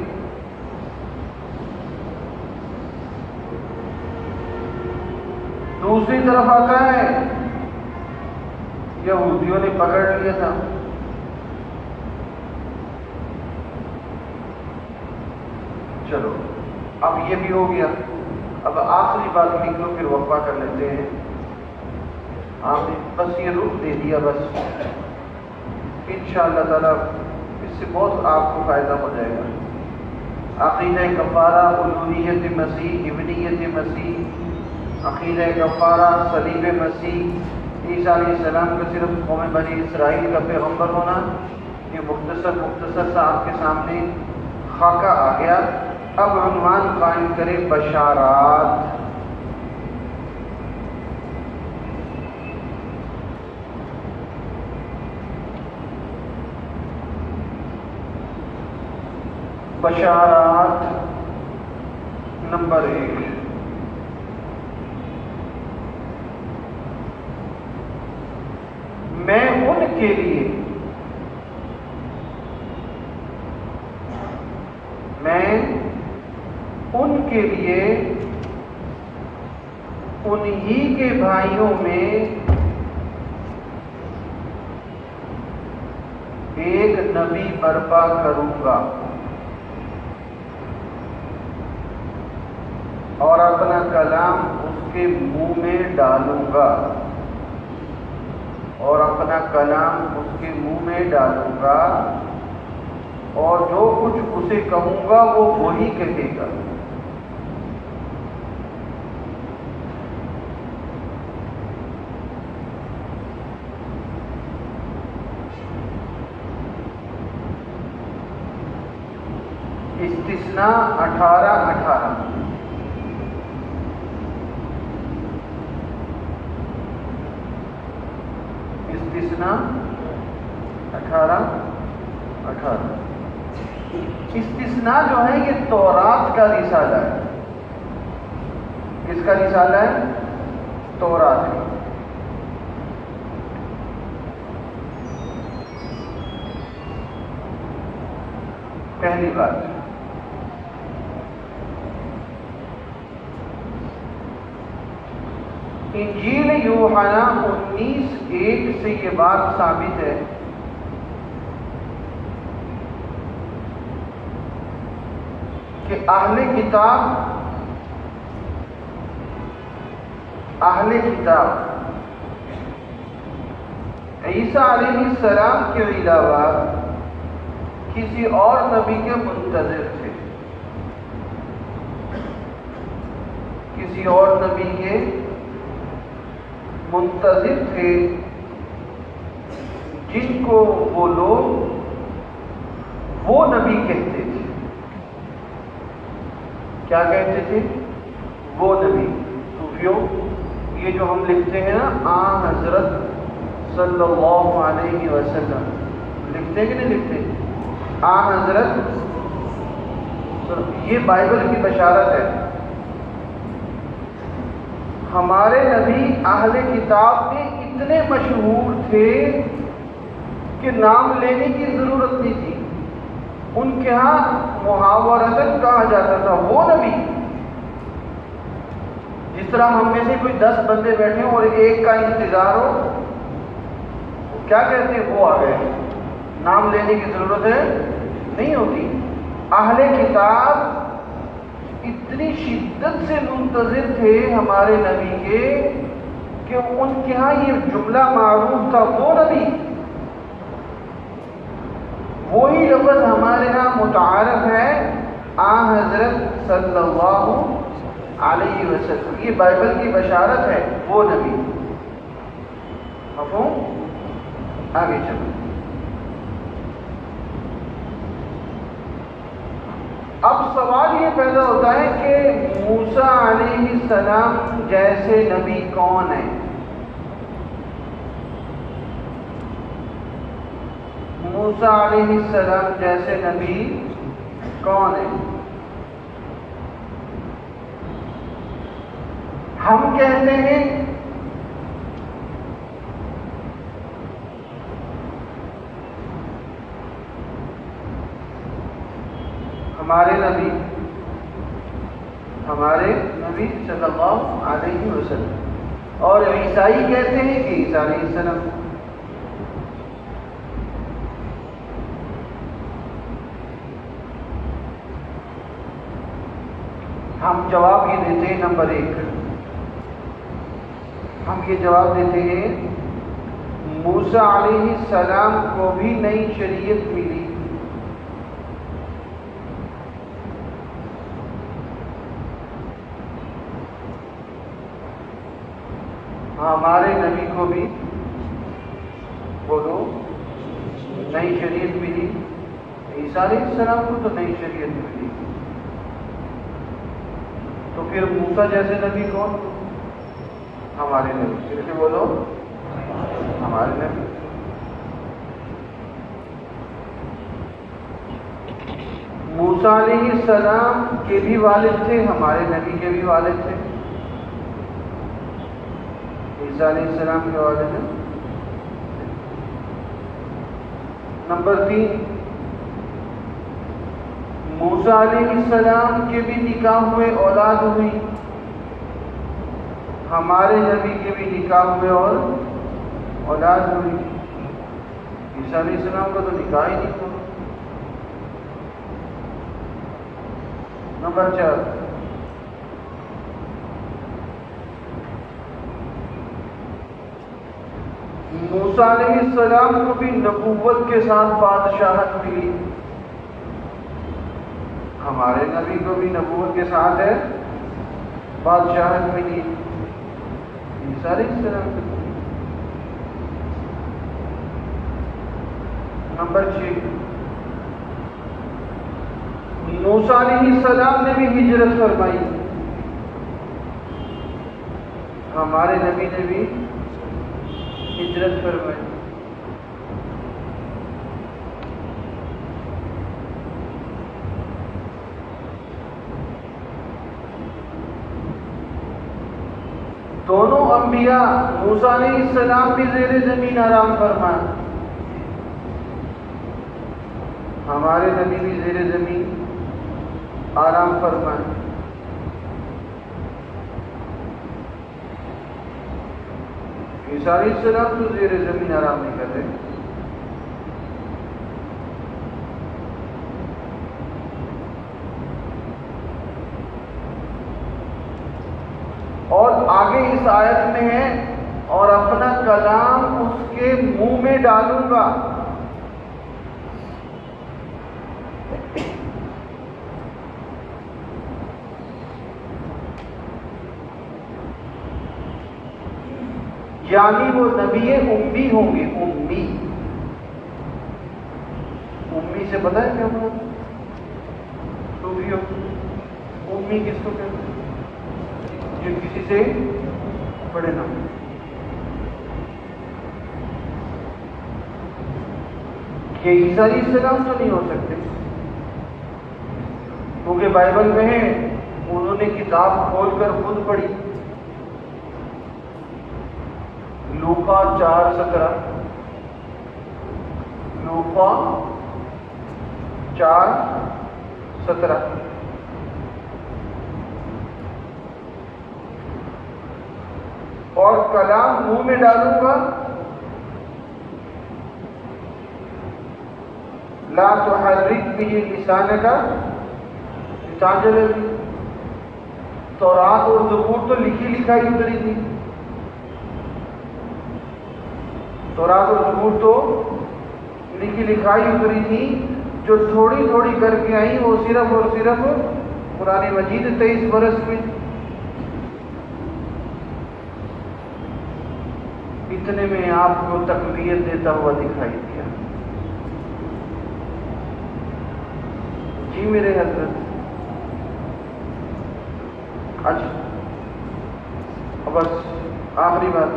A: دوسری طرف آتا ہے یہودیوں نے پکڑ لیا تھا. چلو اب یہ بھی ہو گیا. اب آخری بات لکھ لو, پھر وقفہ کر لیتے ہیں. آپ نے بس یہ رخ دے دیا, بس انشاءاللہ تعالیٰ اس سے بہت آپ کو فائدہ ہو جائے گا. عقیدہ کفارہ, الوہیت مسیح, ابنیت مسیح, عقیدہ کفارہ, صلیب مسیح, عیسیٰ علیہ السلام کا صرف قوم بنی اسرائیل کا پیغمبر ہونا، یہ مختصر سا آپ کے سامنے خاکہ آ گیا۔ اب عنوان قائم کرے بشارات۔ بشارات نمبر 1، میں ان کے لیے انہی کے بھائیوں میں ایک نبی برپا کروں گا اور اپنا کلام اس کے منہ میں ڈالوں گا، اور جو کچھ اسے کہوں گا وہ وہی کہے گا۔ استثناء 18 استثناء 18 استثناء جو ہے یہ تورات کا رسالہ ہے۔ کس کا رسالہ ہے؟ تورات کا۔ پہلی بات، انجیل یوحنا 19:1 سے یہ بات ثابت ہے کہ اہل کتاب عیسیٰ علیہ السلام کے علاوہ کسی اور نبی کے منتظر تھے، جن کو وہ لوگ وہ نبی کہتے تھے۔ کیا کہتے تھے؟ وہ نبی۔ صوفیوں یہ جو ہم لکھتے ہیں نا آن حضرت صلی اللہ علیہ وسلم، لکھتے کہ نہیں لکھتے؟ آن حضرت، یہ بائبل کی بشارت ہے۔ ہمارے نبی اہل کتاب میں اتنے مشہور تھے کہ نام لینے کی ضرورت نہیں تھی، ان کے ہاں محاورتاً کہا جاتا تھا وہ نبی۔ جس طرح ہم میں سے کوئی 10 بندے بیٹھے ہوں اور ایک کا انتظار ہو، کیا کہتے ہیں؟ وہ آ گئے، نام لینے کی ضرورت ہے نہیں ہوتی۔ اہل کتاب اتنی شدت سے منتظر تھے ہمارے نبی کے کہ ان کے ہاں یہ جملہ معروف تھا، وہ نبی۔ وہی لفظ ہمارے ہاں متعارف ہے، آن حضرت صلی اللہ علیہ وسلم۔ یہ بائبل کی بشارت ہے، وہ نبی۔ مفہوم؟ آگے چلو۔ اب سوال یہ پیدا ہوتا ہے کہ موسیٰ علیہ السلام جیسے نبی کون ہے؟ موسیٰ علیہ السلام جیسے نبی کون ہے؟ ہم کہتے ہیں ہمارے نبی صلی اللہ علیہ وسلم، اور عیسائی کہتے ہیں کہ عیسیٰ علیہ السلام۔ ہم جواب یہ دیتے ہیں، نمبر 1 ہم یہ جواب دیتے ہیں موسیٰ علیہ السلام کو بھی نئی شریعت ملی، ہمارے نبی کو بھی بولو نئی شریعت ملی، عیسیٰ علیہ السلام کو تو نئی شریعت ملی، تو پھر موسیٰ جیسے نبی کون؟ ہمارے نبی۔ پھر سے بولو ہمارے نبی۔ موسیٰ علیہ السلام کے بھی والد تھے، ہمارے نبی کے بھی والد تھے، عیسیٰ علیہ السلام کے والد ہیں۔ نمبر 3، موسیٰ علیہ السلام کے بھی نکاح ہوئے، اولاد ہوئی، ہمارے نبی کے بھی نکاح ہوئے اور اولاد ہوئی۔ عیسیٰ علیہ السلام کا تو نکاح ہی نہیں ہوا۔ نمبر 4، موسیٰ علیہ السلام کو بھی نبوت کے ساتھ بادشاہت ملی، ہمارے نبی کو بھی نبوت کے ساتھ ہے بادشاہت ملی، عیسیٰ علیہ السلام کو۔ نمبر 6، موسیٰ علیہ السلام نے بھی ہجرت فرمائی، ہمارے نبی نے بھی ہجرت فرمائی۔ دونوں انبیاء موسیٰ علیہ السلام بھی زیر زمین آرام فرمائے، ہمارے نبی بھی زیر زمین آرام فرمائے۔ عیسیٰ علیہ السلام تو زیر زمین آرام نہیں کر رہے۔ اور آگے اس آیت میں ہے، اور اپنا کلام اس کے منہ میں ڈالوں گا۔ یعنی وہ نبی امی ہوں گے، امی۔ امی سے پتہ ہے کیا بات؟ صوفیوں امی کس کو کہتے ہیں؟ جو کسی سے پڑھے نہ ہو۔ کہ عیسیٰ علیہ السلام تو نہیں ہو سکتے، کیونکہ بائبل میں ہے انہوں نے کتاب کھول کر خود پڑھی، لوقا 4:17، لوقا 4:17۔ اور کلام منہ میں ڈالوں گا، لا تحرک به لسانک لتعجل به۔ تورات اور زبور تو لکھی لکھائی اتری تھی، تورات اور زبور تو لکھی لکھائی اتری تھی، جو تھوڑی تھوڑی کر کے آئی وہ صرف اور صرف قرآن مجید 23 برس میں۔ اتنے میں آپ کو تقویت دیتا ہوا دکھائی دیا۔ جی میرے حضرت، اچھا بس آخری بات،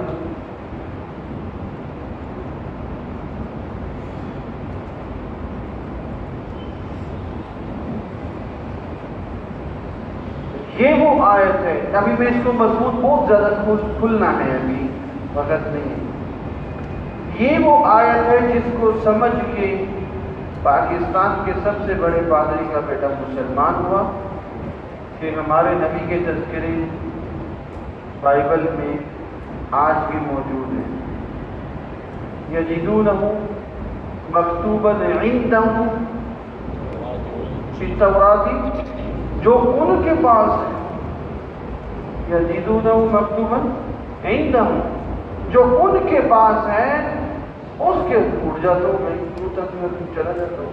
A: یہ وہ آیت ہے، ابھی میں اس کو مضمون بہت زیادہ کھلنا ہے، ابھی وقت نہیں ہے۔ یہ وہ آیت ہے جس کو سمجھ کے پاکستان کے سب سے بڑے پادری کا بیٹا مسلمان ہوا، کہ ہمارے نبی کے تذکرے بائبل میں آج بھی موجود ہیں۔ یجدونہ مکتوبا عندہم فی التوراۃ، جو ان کے پاس ہے، یجدونہ مکتوبا عندہم، جو ان کے پاس ہے، اس کے اٹھ جاتا ہوں میں، دور تک میں چلا جاتا ہوں۔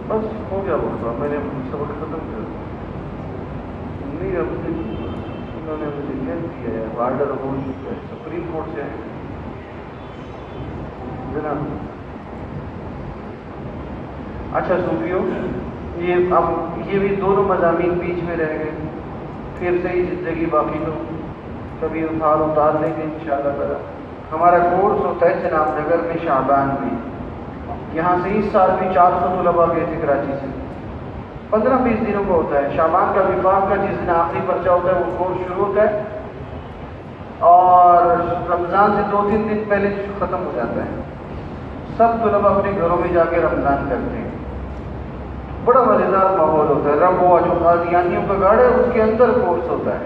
A: بس ہو گیا وہ میں نے سبق ختم کر نہیں اب انہوں نے مجھے کہہ دیا ہے آرڈر ہو چکا ہے سپریم کورٹ سے جناب. اچھا صوفیوں یہ اب یہ بھی دونوں مضامین بیچ میں رہ گئے پھر سے ہی زندگی باقی تو کبھی اتار لیں گے انشاءاللہ تعالی. ہمارا کورس ہوتا ہے جناب نگر میں شعبان میں. یہاں سے اس سال بھی 400 طلباء گئے تھے کراچی سے. 15-20 دنوں کا ہوتا ہے. شعبان کا وفاق کا جس دن آخری پرچہ ہوتا ہے وہ کورس شروع ہوتا ہے اور رمضان سے 2-3 دن پہلے ختم ہو جاتا ہے. سب طلباء اپنے گھروں میں جا کے رمضان کرتے ہیں. بڑا مزیدار ماحول ہوتا ہے. رب ہوا جو قادیانیوں کا گڑھ ہے اس کے اندر کورس ہوتا ہے.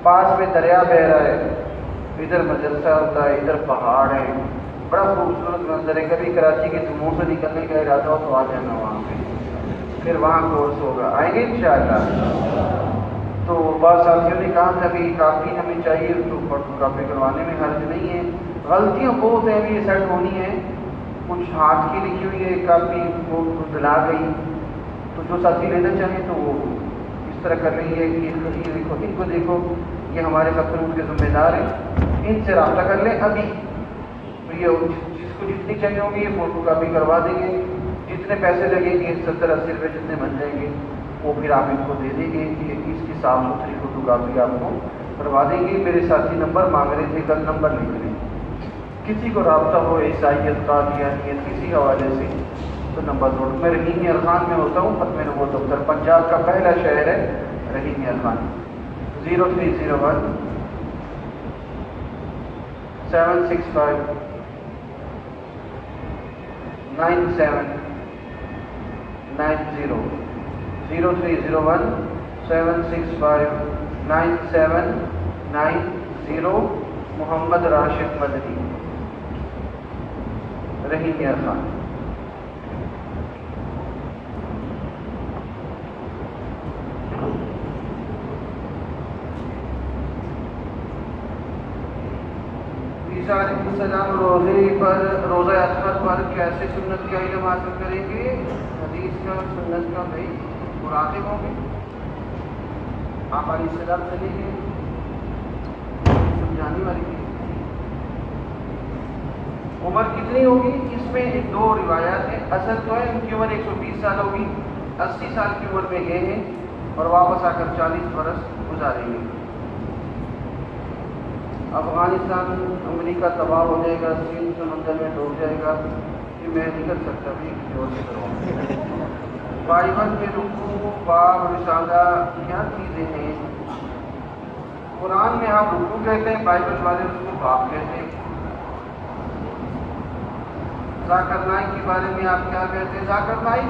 A: پاس میں دریا بہ رہا ہے, ادھر مدرسہ ہوتا ہے, ادھر پہاڑ ہے, بڑا خوبصورت منظر ہے. کبھی کراچی کے جموں سے نکلنے کا ارادہ ہو تو آ جانا وہاں پہ, پھر وہاں کورس ہوگا. آئیں گے انشاءاللہ. تو بعض ساتھیوں نے کہا تھا کہ کاپی ہمیں چاہیے تو فوٹو کاپی کروانے میں حرج نہیں ہے. غلطیاں بہت ہیں, ابھی یہ سیٹ ہونی ہے. کچھ ہاتھ کی لکھی ہوئی ہے کاپی وہ دلا گئی, تو جو ساتھی لینا چاہیں تو وہ اس طرح کر رہی ہے کہ دیکھو ان کو دیکھو یہ ہمارے مخلوق کے ذمہ دار ہیں, ان سے رابطہ کر لیں. ابھی تو یہ جس کو جتنی چاہیے ہوگی یہ فوٹو کاپی کروا دیں گے. جتنے پیسے لگیں گے 70-80 روپئے جتنے بن جائیں گے وہ پھر آپ ان کو دے دیں گے کہ اس کی صاف ستھری فوٹو کاپی آپ کو کروا دیں گے. میرے ساتھی نمبر مانگ رہے تھے, کل نمبر لکھ لیں. کسی کو رابطہ ہو عیسائیت قادیانیت کسی حوالے سے تو نمبر نوٹ. میں رحیم یار خان میں ہوتا ہوں, ختم نبوت دفتر پنجاب کا پہلا شہر ہے رحیم یار خان. 0301 765 9790. 0301 765 9790. محمد راشد مدنی رحیم یار خان. عیسیٰ علیہ السلام روزہ اطہر پر کیسے سنت کا علم حاصل کریں گے؟ حدیث کا سنت کا بھائی مراقب ہوں گے. آپ علیہ السلام چلیں گے سمجھانے والی تھی. عمر کتنی ہوگی؟ اس میں 2 روایات ہیں. اصل تو ہے ان کی عمر 120 سال ہوگی. 80 سال کی عمر میں گئے ہیں اور واپس آ کر 40 برس گزاریں گے. افغانستان امریکہ تباہ ہو جائے گا, سندھ سمندر میں ڈوب جائے گا, یہ میں نہیں کر سکتا بھی کسی اور سے کرواؤں. بائبل میں رکوع باب رسالہ کیا چیزیں ہیں؟ قرآن میں آپ رکوع کہتے ہیں, بائبل والے اس کو باب کہتے ہیں. ذاکر نائک کے بارے میں آپ کیا کہتے ہیں؟ ذاکر نائک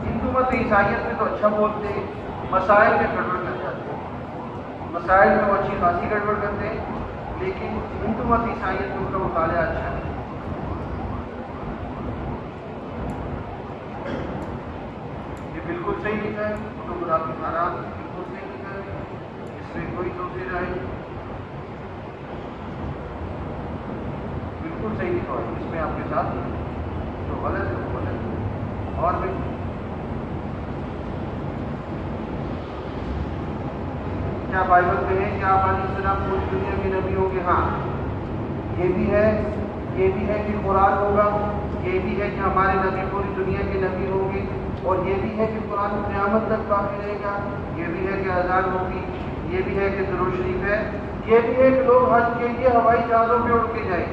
A: ہندو مت عیسائیت میں تو اچھا بولتے ہیں, مسائل میں گڑبڑ کر جاتے ہیں. مسائل میں وہ اچھی خاصی گڑبڑ کرتے ہیں, لیکن ہندو مت عیسائیت میں ان کا مطالعہ اچھا ہے. یہ بالکل صحیح لکھا ہے. فوٹوگرافی حرام بالکل صحیح لکھا ہے, اس میں کوئی دوسری رائے بالکل صحیح لکھا ہے. اس میں آپ کے ساتھ جو غلط ہے وہ غلط ہے. اور بھی کیا بائبل میں ہے کہ آپ علیہ السلام پوری دنیا کے نبی ہوں گے؟ ہاں یہ بھی ہے کہ قرآن ہوگا, یہ بھی ہے کہ ہمارے نبی پوری دنیا کے نبی ہوں گے, اور یہ بھی ہے کہ قرآن قیامت تک باقی رہے گا. یہ بھی ہے کہ اذان ہوگی, یہ بھی ہے کہ درود شریف ہے, یہ بھی ہے کہ لوگ حج کے لیے ہوائی جہازوں پہ اڑ کے جائیں گے.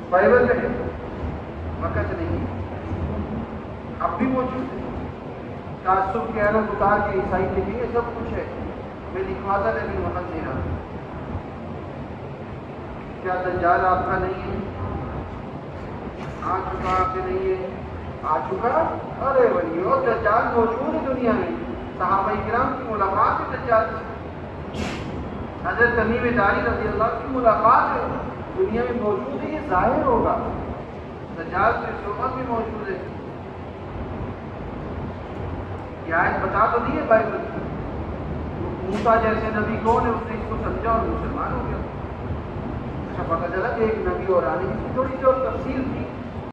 A: بائبل میں ہے, وقت نہیں. اب بھی موجود ہے. تعصب کے الگ اتار کے عیسائی کے لیے سب کچھ ہے. میں لکھواتا لیکن وقت نہیں رہا. کیا دجال آپ کا نہیں ہے؟ آ چکا آپ سے نہیں ہے؟ آ چکا. ارے بھائی وہ دجال موجود ہے دنیا میں. صحابہ کرام کی ملاقات ہے دجال سے. حضرت تمیم داری رضی اللہ کی ملاقات ہے, دنیا میں موجود ہے. یہ ظاہر ہوگا. دجال سے اس وقت بھی موجود ہے. یہ آیت بتا تو دی ہے بائبل کی. موسیٰ جیسے نبی کون ہے؟ اس نے اس کو سمجھا اور مسلمان ہو گیا. اچھا پتہ چلا کہ ایک نبی اور آنے کی تھوڑی سی اور تفصیل تھی.